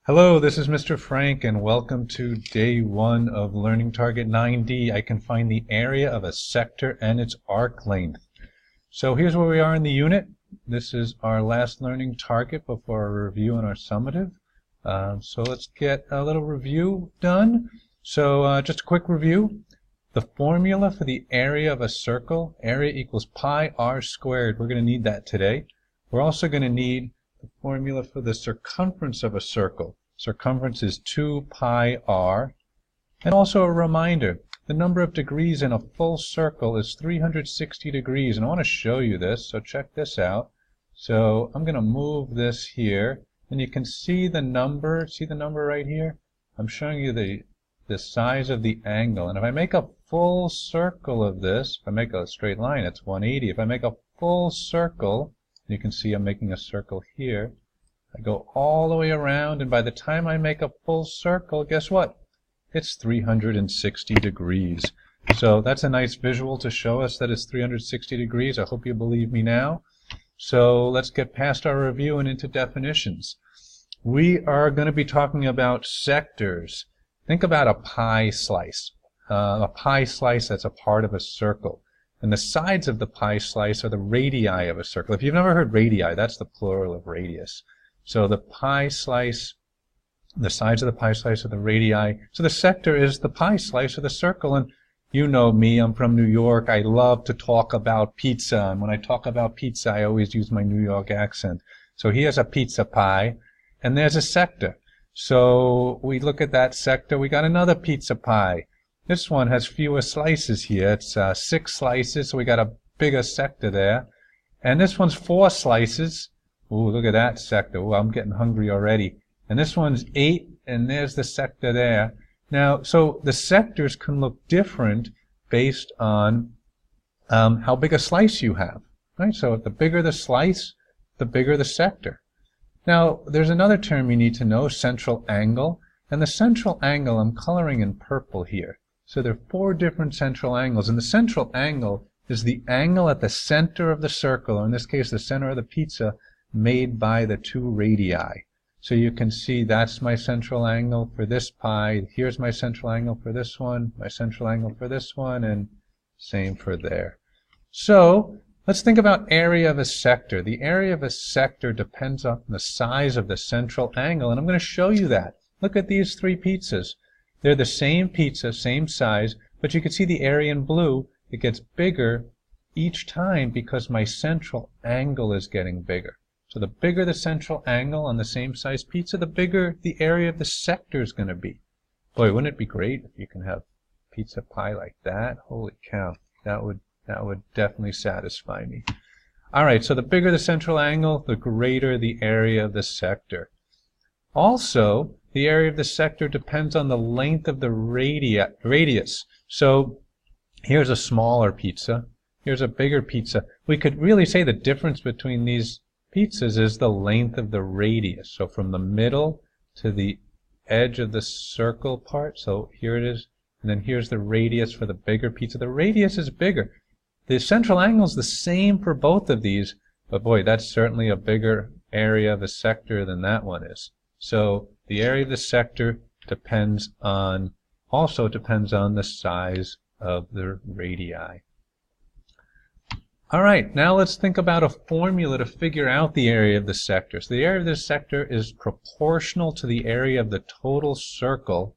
Hello, this is Mr. Frank, and welcome to day 1 of Learning Target 9D. I can find the area of a sector and its arc length. So here's where we are in the unit. This is our last learning target before our review and our summative. So let's get a little review done. So just a quick review. The formula for the area of a circle, area equals pi r squared. We're going to need that today. We're also going to need the formula for the circumference of a circle. Circumference is 2 pi r. And also a reminder, the number of degrees in a full circle is 360 degrees. And I want to show you this, so check this out. So I'm going to move this here, and you can see the number. See the number right here? I'm showing you the size of the angle. And if I make a full circle of this, if I make a straight line, it's 180. If I make a full circle, you can see I'm making a circle here. I go all the way around, and by the time I make a full circle, guess what? It's 360 degrees. So that's a nice visual to show us that it's 360 degrees. I hope you believe me now. So let's get past our review and into definitions. We are going to be talking about sectors. Think about a pie slice. A pie slice that's a part of a circle. And the sides of the pie slice are the radii of a circle. If you've never heard radii, that's the plural of radius. So the pie slice, the sides of the pie slice are the radii. So the sector is the pie slice of the circle. And you know me, I'm from New York. I love to talk about pizza. And when I talk about pizza, I always use my New York accent. So here's a pizza pie, and there's a sector. So we look at that sector. We got another pizza pie. This one has fewer slices here. It's 6 slices, so we got a bigger sector there. And this one's 4 slices. Ooh, look at that sector. Ooh, I'm getting hungry already. And this one's 8, and there's the sector there. Now, so the sectors can look different based on how big a slice you have. Right? So the bigger the slice, the bigger the sector. Now, there's another term you need to know, central angle. And the central angle I'm coloring in purple here. So there are 4 different central angles, and the central angle is the angle at the center of the circle, or in this case the center of the pizza, made by the 2 radii. So you can see that's my central angle for this pie, here's my central angle for this one, my central angle for this one, and same for there. So let's think about area of a sector. The area of a sector depends on the size of the central angle, and I'm going to show you that. Look at these 3 pizzas. They're the same pizza, same size, but you can see the area in blue. It gets bigger each time because my central angle is getting bigger. So the bigger the central angle on the same size pizza, the bigger the area of the sector is going to be. Boy, wouldn't it be great if you can have pizza pie like that? Holy cow, that would definitely satisfy me. All right, so the bigger the central angle, the greater the area of the sector. Also, the area of the sector depends on the length of the radius. So here's a smaller pizza. Here's a bigger pizza. We could really say the difference between these pizzas is the length of the radius. So from the middle to the edge of the circle part. So here it is. And then here's the radius for the bigger pizza. The radius is bigger. The central angle is the same for both of these. But boy, that's certainly a bigger area of a sector than that one is. So the area of the sector also depends on the size of the radii. All right, now let's think about a formula to figure out the area of the sector. So the area of the sector is proportional to the area of the total circle,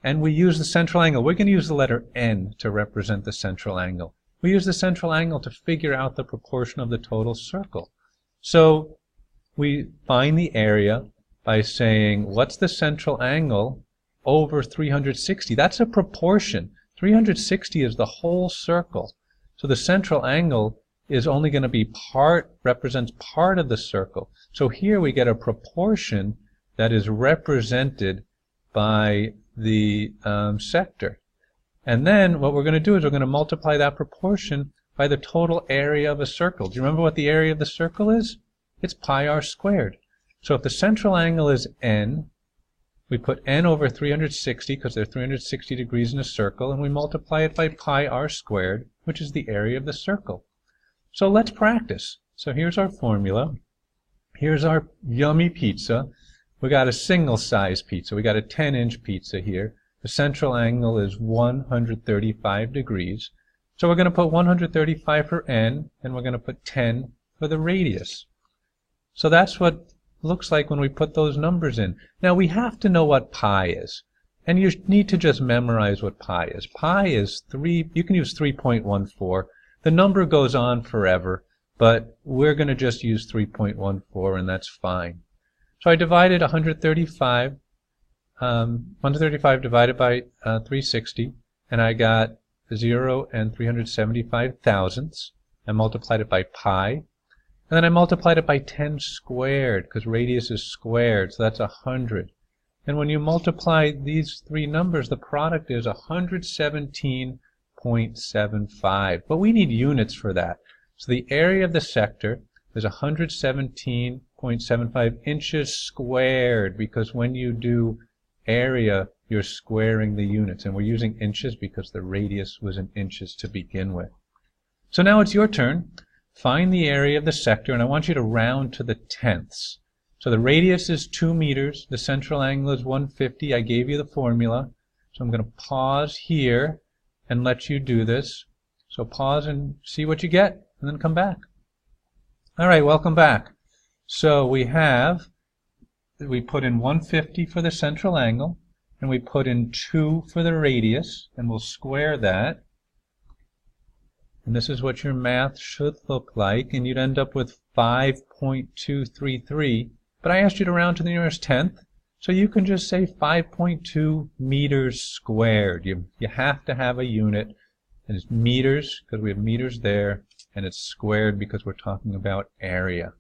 and we use the central angle. We're going to use the letter n to represent the central angle. We use the central angle to figure out the proportion of the total circle. So we find the area by saying, what's the central angle over 360? That's a proportion. 360 is the whole circle. So the central angle is only going to be represents part of the circle. So here we get a proportion that is represented by the sector. And then what we're going to do is we're going to multiply that proportion by the total area of a circle. Do you remember what the area of the circle is? It's pi r squared. So if the central angle is n, we put n over 360 because there are 360 degrees in a circle, and we multiply it by pi r squared, which is the area of the circle. So let's practice. So here's our formula. Here's our yummy pizza. We got a single size pizza. We got a 10-inch pizza here. The central angle is 135 degrees. So we're going to put 135 for n, and we're going to put 10 for the radius. So that's what it looks like when we put those numbers in. Now we have to know what pi is. And you need to just memorize what pi is. Pi is 3, you can use 3.14. The number goes on forever, but we're going to just use 3.14, and that's fine. So I divided 135 divided by 360, and I got 0 and 375 thousandths. I multiplied it by pi, and then I multiplied it by 10 squared, because radius is squared, so that's 100. And when you multiply these three numbers, the product is 117.75. But we need units for that. So the area of the sector is 117.75 inches squared, because when you do area, you're squaring the units. And we're using inches because the radius was in inches to begin with. So now it's your turn. Find the area of the sector, and I want you to round to the tenths. So the radius is 2 meters. The central angle is 150. I gave you the formula. So I'm going to pause here and let you do this. So pause and see what you get, and then come back. All right, welcome back. So we put in 150 for the central angle, and we put in 2 for the radius, and we'll square that. And this is what your math should look like, and you'd end up with 5.233. But I asked you to round to the nearest tenth, so you can just say 5.2 meters squared. You have to have a unit, and it's meters because we have meters there, and it's squared because we're talking about area.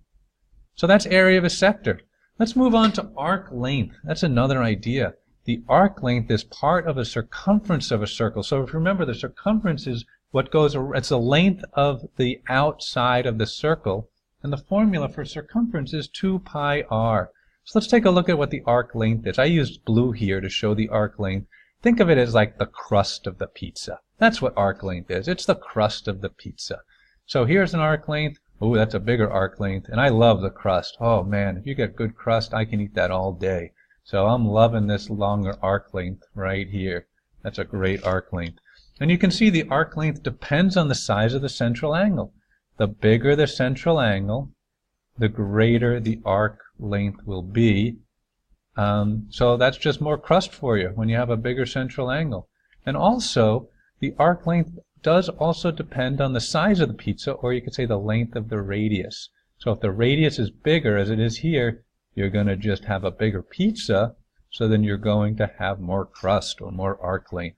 So that's area of a sector. Let's move on to arc length. That's another idea. The arc length is part of a circumference of a circle. So if you remember, the circumference is what goes, it's the length of the outside of the circle. And the formula for circumference is 2 pi r. So let's take a look at what the arc length is. I used blue here to show the arc length. Think of it as like the crust of the pizza. That's what arc length is. It's the crust of the pizza. So here's an arc length. Oh, that's a bigger arc length. And I love the crust. Oh man, if you get good crust, I can eat that all day. So I'm loving this longer arc length right here. That's a great arc length. And you can see the arc length depends on the size of the central angle. The bigger the central angle, the greater the arc length will be. So that's just more crust for you when you have a bigger central angle. And also, the arc length does also depend on the size of the pizza, or you could say the length of the radius. So if the radius is bigger, as it is here, you're going to just have a bigger pizza, so then you're going to have more crust or more arc length.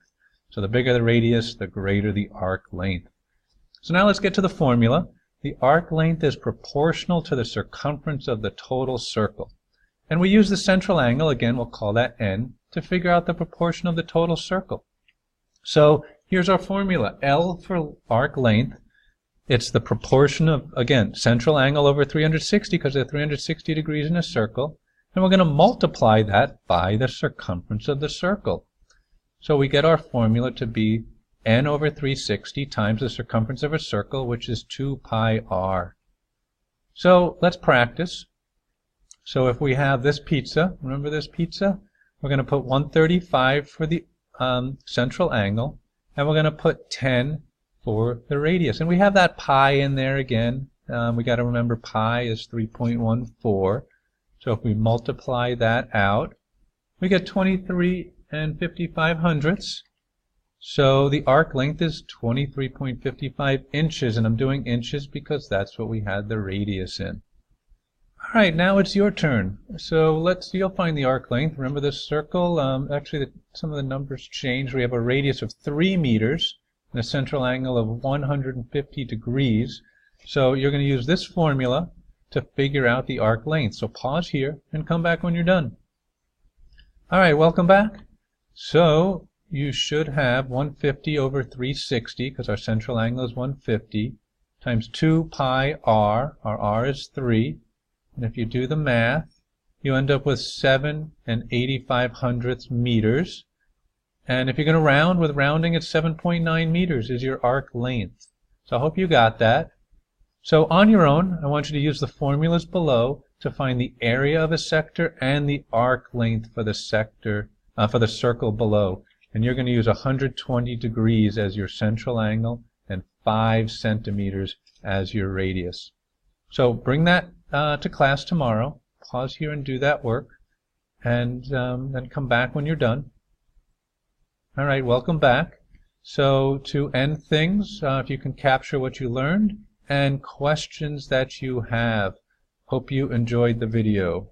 So the bigger the radius, the greater the arc length. So now let's get to the formula. The arc length is proportional to the circumference of the total circle. And we use the central angle, again we'll call that n, to figure out the proportion of the total circle. So here's our formula. L for arc length. It's the proportion of, again, central angle over 360, because there are 360 degrees in a circle. And we're going to multiply that by the circumference of the circle. So we get our formula to be n over 360 times the circumference of a circle, which is 2 pi r. So let's practice. So if we have this pizza, remember this pizza? We're going to put 135 for the central angle, and we're going to put 10 for the radius. And we have that pi in there again. We got to remember pi is 3.14. So if we multiply that out, we get 23 and 55 hundredths. So the arc length is 23.55 inches, and I'm doing inches because that's what we had the radius in. All right, now it's your turn. So you'll find the arc length. Remember this circle? Actually, some of the numbers change. We have a radius of 3 meters and a central angle of 150 degrees. So you're going to use this formula to figure out the arc length. So pause here and come back when you're done. All right, welcome back. So you should have 150 over 360, because our central angle is 150, times 2 pi r. Our r is 3. And if you do the math, you end up with 7 and 85 hundredths meters. And if you're going to round, with rounding, it's 7.9 meters is your arc length. So I hope you got that. So on your own, I want you to use the formulas below to find the area of a sector and the arc length for the sector, for the circle below. And you're going to use 120 degrees as your central angle and 5 centimeters as your radius. So bring that to class tomorrow. Pause here and do that work, and then come back when you're done. All right, welcome back. So to end things, if you can capture what you learned and questions that you have. Hope you enjoyed the video.